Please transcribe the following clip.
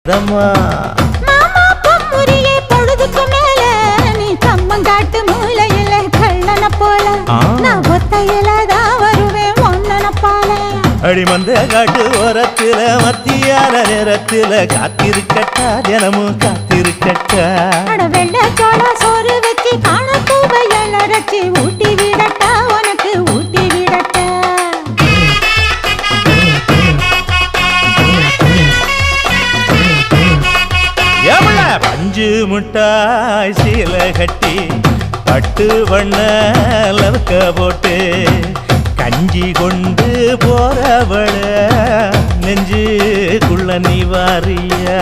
மாமா பொம்முரியே பொழுதுக்கு மேல நீ கம்மங்காட்டு மூலையில கள்ளன போல நான் ஒத்தையில தான் வருவேன் ஒன்னன போல அடிமந்த காட்டு ஓரத்துல மத்தியான நேரத்துல காத்திருக்கட்டா தினமும் காத்திருக்கட்டா வெள்ள சோள சோறு வச்சு காண பூவையல் அரைச்சி ஊட்டி விடட்டா உனக்கு ஊட்டி விடட்டா பஞ்சு முட்டாய் சீல கட்டி பட்டு வண்ண லவக்க போட்டு கஞ்சி கொண்டு போறவள நெஞ்சுக்குள்ள நீ வாரியா